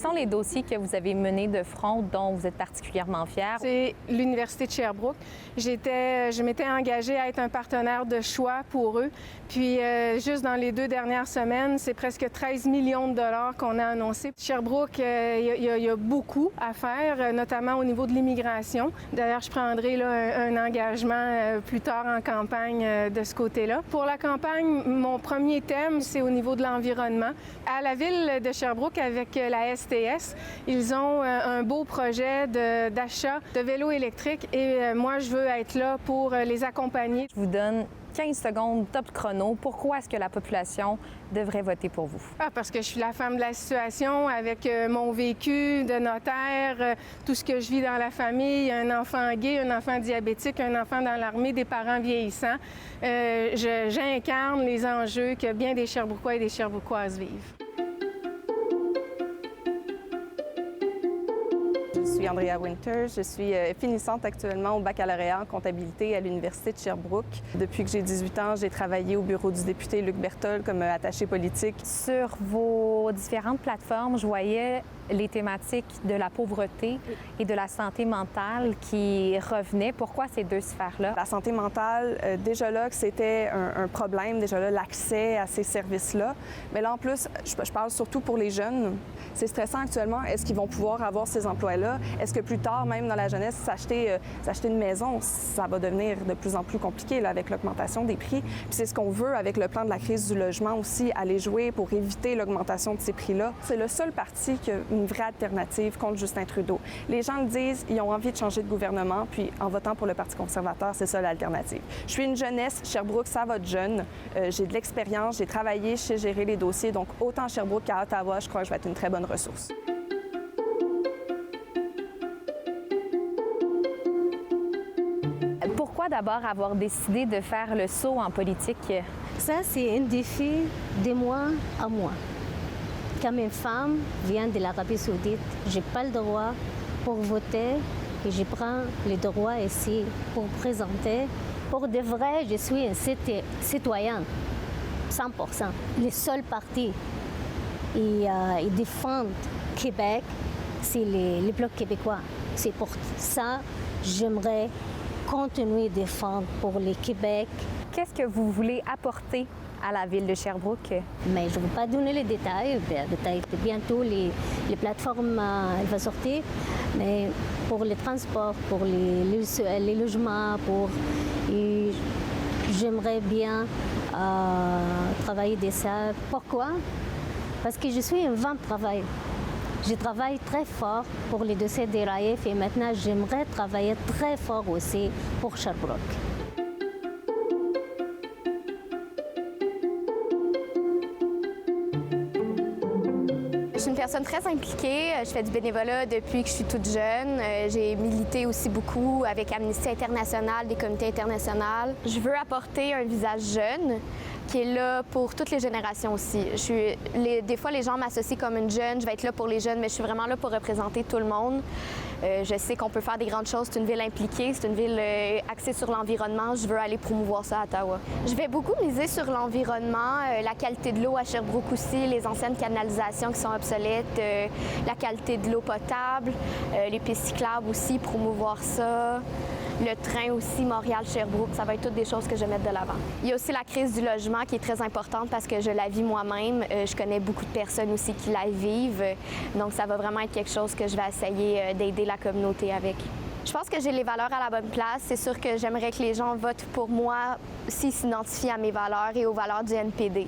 sont les dossiers que vous avez menés de front dont vous êtes particulièrement fiers? C'est l'Université de Sherbrooke. Je m'étais engagée à être un partenaire de choix pour eux. Puis, juste dans les 2 dernières semaines, c'est presque 13 millions de dollars qu'on a annoncé. Sherbrooke, il y a beaucoup à faire, notamment au niveau de l'immigration. D'ailleurs, je prendrai là, un engagement plus tard en campagne de ce côté-là. Pour la campagne, mon premier thème, c'est au niveau de l'environnement. À la ville de Sherbrooke, avec la STS, ils ont un beau projet d'achat de vélos électriques et moi, je veux être là pour les accompagner. Je vous donne 15 secondes top chrono. Pourquoi est-ce que la population devrait voter pour vous? Parce que je suis la femme de la situation avec mon vécu de notaire, tout ce que je vis dans la famille, un enfant gay, un enfant diabétique, un enfant dans l'armée, des parents vieillissants. J'incarne les enjeux que bien des Sherbrookois et des Sherbrookoises vivent. Je suis Andrea Winter, je suis finissante actuellement au baccalauréat en comptabilité à l'Université de Sherbrooke. Depuis que j'ai 18 ans, j'ai travaillé au bureau du député Luc Berthold comme attaché politique. Sur vos différentes plateformes, je voyais les thématiques de la pauvreté et de la santé mentale qui revenaient. Pourquoi ces deux sphères-là? La santé mentale, déjà là, que c'était un problème, déjà là, l'accès à ces services-là. Mais là, en plus, je parle surtout pour les jeunes. C'est stressant actuellement. Est-ce qu'ils vont pouvoir avoir ces emplois-là? Est-ce que plus tard, même dans la jeunesse, s'acheter une maison, ça va devenir de plus en plus compliqué là, avec l'augmentation des prix? Puis c'est ce qu'on veut avec le plan de la crise du logement aussi, aller jouer pour éviter l'augmentation de ces prix-là. C'est le seul parti qui a une vraie alternative contre Justin Trudeau. Les gens le disent, ils ont envie de changer de gouvernement, puis en votant pour le Parti conservateur, c'est ça l'alternative. Je suis une jeunesse, Sherbrooke, ça va de jeune. J'ai de l'expérience, j'ai travaillé, je sais gérer les dossiers, donc autant à Sherbrooke qu'à Ottawa, je crois que je vais être une très bonne ressource. Pourquoi d'abord avoir décidé de faire le saut en politique? Ça, c'est un défi de moi à moi. Comme une femme vient de l'Arabie Saoudite, je n'ai pas le droit pour voter et je prends le droit ici pour présenter. Pour de vrai, je suis un citoyen, 100%. Le seul parti qui défend Québec, c'est le Bloc québécois. C'est pour ça que j'aimerais continuer à défendre pour le Québec. Qu'est-ce que vous voulez apporter à la ville de Sherbrooke? Mais je ne vais pas donner les détails. Bientôt, les plateformes vont sortir. Mais pour les transports, pour les logements, j'aimerais bien travailler de ça. Pourquoi? Parce que je suis un vent de travail. Je travaille très fort pour les dossiers des RAEF et maintenant j'aimerais travailler très fort aussi pour Sherbrooke. Je suis une personne très impliquée. Je fais du bénévolat depuis que je suis toute jeune. J'ai milité aussi beaucoup avec Amnesty International, des comités internationaux. Je veux apporter un visage jeune qui est là pour toutes les générations aussi. Des fois, les gens m'associent comme une jeune. Je vais être là pour les jeunes, mais je suis vraiment là pour représenter tout le monde. Je sais qu'on peut faire des grandes choses. C'est une ville impliquée, c'est une ville axée sur l'environnement. Je veux aller promouvoir ça à Ottawa. Je vais beaucoup miser sur l'environnement, la qualité de l'eau à Sherbrooke aussi, les anciennes canalisations qui sont obsolètes, la qualité de l'eau potable, les pistes cyclables aussi, promouvoir ça. Le train aussi, Montréal-Sherbrooke, ça va être toutes des choses que je vais mettre de l'avant. Il y a aussi la crise du logement qui est très importante parce que je la vis moi-même. Je connais beaucoup de personnes aussi qui la vivent. Donc, ça va vraiment être quelque chose que je vais essayer d'aider la communauté avec. Je pense que j'ai les valeurs à la bonne place. C'est sûr que j'aimerais que les gens votent pour moi s'ils s'identifient à mes valeurs et aux valeurs du NPD.